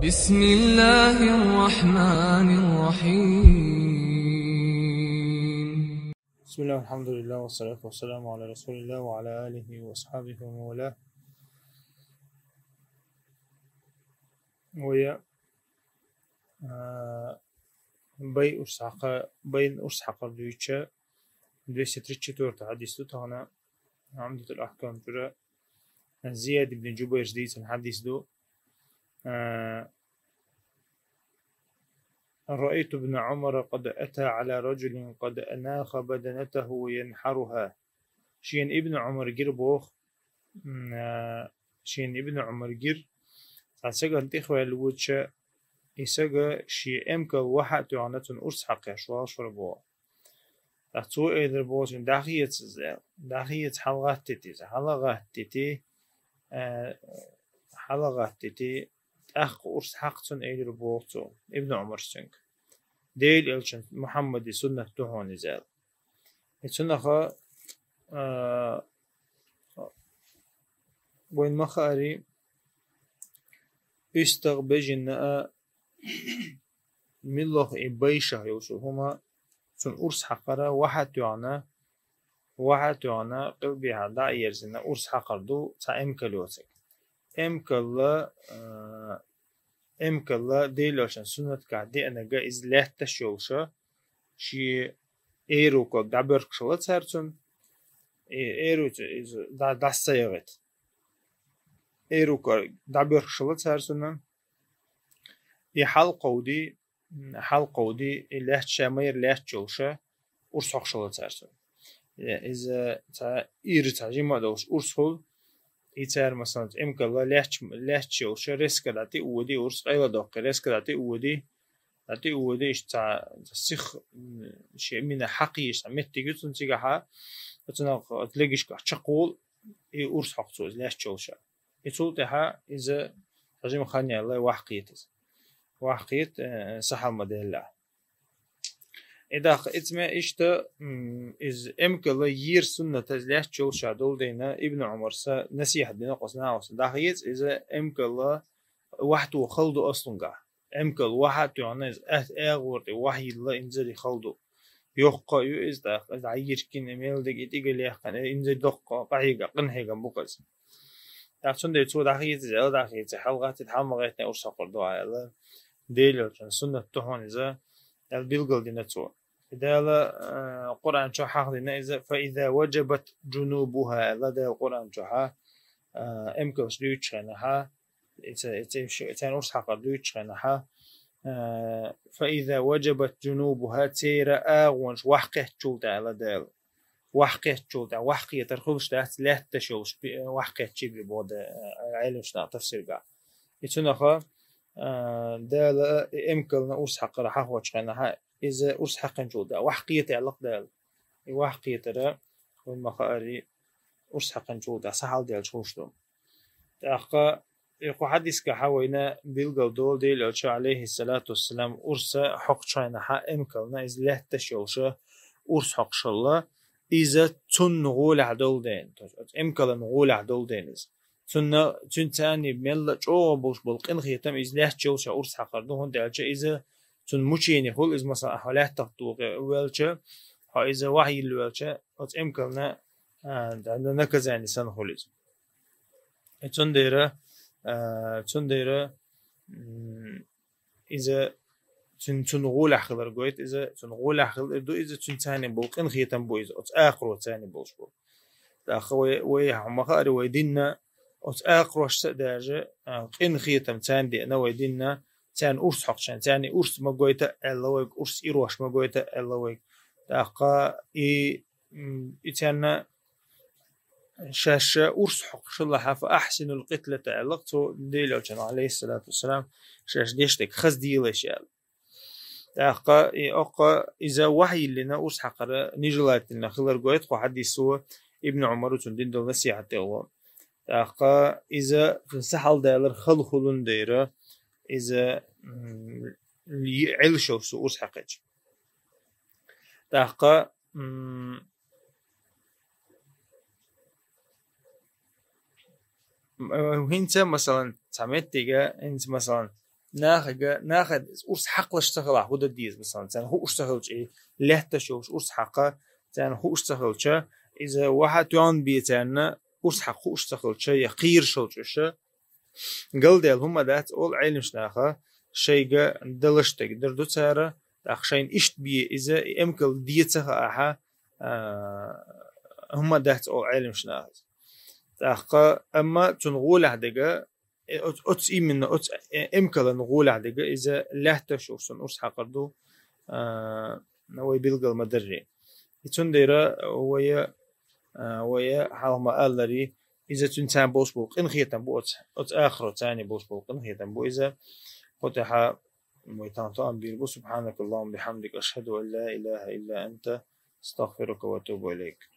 بسم الله الرحمن الرحيم. بسم الله والحمد لله والصلاة والسلام على رسول الله وعلى آله وأصحابه ومن والاه. ويا بين أسحق الدويتشا 234 حديث تهنا عمدة الأحكام ترى زياد بن جبير جديد الحديث دو رأيت ابن عمر قد أتى على رجل قد أناخ بدنته ينحرها. شين ابن عمر جير بوخ شين ابن عمر جير تسجل تخوى الوجه يسجل شي أمك واحد تعنتن أرس حقه شواش وربوا أتو إذا بوزن داخية حلقات تتي أخ أرس حقتن إيدر بوغتو ابن عمر سنك ديل إلشن محمد سنة تهون زال سنة وين مخاري استغبجن ملوخ إبايشة يوسو هما سن أرس حقرا واحد يعنا قلبي هذا يرزنا أرس حقر دو تا إمكالوتك إمكالا ديل عشان سنة كعدي أنا جايز لا تشوشة شي إيروكو دبرك شلت سرتون إيرو دا سيغت إيروكو دبرك شلت سرتون حلقة ودي لا تشامير لا تشوشة أرسخ شلت سرتون إذا تا إيرت ما دوش أرسخل يتار مثلا إمكالا لا تشوشة ريسك داتي ودي أرسخ أيضا دوق ريسك داتي ودي إيش تا سيخ شيء من حقيش متى جتون تيجها تنا تلاقيش كشقول أرس حقتوز لاش تشوشة يطول تها إذا تجمع خانية الله وحقيت صح المدلة إذا إتما إيش تا إز إمكلا يير سنة لاش تشوشة دول دينا ابن عمر سا نسيح دينا قصنا وصل داخيت إذا إمكلا واحد وخلده أصلا قا إمكال واحد يعني أغور واحد لا إنزل خلده يوقع يؤز ده عيش كين إميل دقي تيجي يخن إنزل دقة قاعدة قنهجا بقص عشان ده يسوي داخيت زي داخيت حلقات تتحمل غيرنا أوسق الدعاء لا ديل عشان سنة تهون إذا البلغل دي نتوه إذا لا القرآن شرح لنا إذا فإذا وجبت جنوبها لدى القرآن شرح إمكال شلوش خنها إتان أسحق دويتش خنها فإذا وجبت جنوبها تيرا آغونش وحقه تشولتا على دال وحقه تشولتا وحقه ترخوش تحت لا تشوش وحقه تشيبي بود علم شنا تفسير قا يتنخا دال إمكلنا أسحق رحاه وشخنها إذا أسحق نجولتا وحقه تعلق دال وحقه ترى والمخاري أسحق نجولتا سحل دال شوشتم تأخا يقول حديث كحوينا بيلقوا دول ديل عليه الصلاة والسلام أرسى حق شاينا حق إمكالنا إذا لا تشوشة أرس حق شالله إذا تن غول عدول دين إمكالا غول عدول دين تن تاني بملا جو بوش بلقين خيتم إذا لا تشوشة أرس حق ردوهن ديلشة إذا تن مشيني خل إذا مثلا أحوالات تغطوغ ويلشة إذا وحي الويلشة إمكالنا عندنا كذا نسان خلص تن ديره تنديره إذا تنغول أخذر قويت إذا تنغول أخذر دو إذا تنتاني بولق إن خيتم بو إذا أتآخر وتاني بولش بو تأخوي ويهم مخاري ويدينا أتآخر وشتداجة إن خيتم تان دي أنا ويدينا تان أرس حقشان تاني أرس مقويتا اللويك أرس إروش مقويتا اللويك تأخا إتانا شاشة أرس حق شلها فأحسن القتلة تعلقته ديل عليه الصلاة والسلام شاش ديشتك خز ديلش يال أقا إذا وحي لنا أرس حق نجلات لنا خلر قويت قو حديثه ابن عمر تندين دول نسيحة الله أقا إذا فنسحل دالر خلخلون ديره إذا علشو سو أرس حقج أقا وهنت مثلا تعمد تيجا انت مثلا ناخد أرس حق اشتغل هو ديز مثلا تان هو اشتغل إيه لهتا شوش أرس حقه تان هو اشتغل شا إذا واحد يان بيتان أرس حق هو اشتغل شا يقير شوش قل ديل هم دات أول علم شناخه شيء دلش تقدر دو تارة أخشين إشت بي إذا إمكن ديتها أها هم دات أول علم شناخه تأخا أما تنقول هدقة أتس إيمن أتس إمكن نقول هدقة إذا لا تشوفون أرس حقردو نوي بيلقى المدري يتنديرا ويا حالما قال إذا تنتان بوس بوق إن خيتن بو أت آخر تاني بوس بوق إن خيتن بو إذا فتح مويتان طعم بيربو سبحانك اللهم بحمدك أشهد أن لا إله إلا أنت استغفرك وأتوب إليك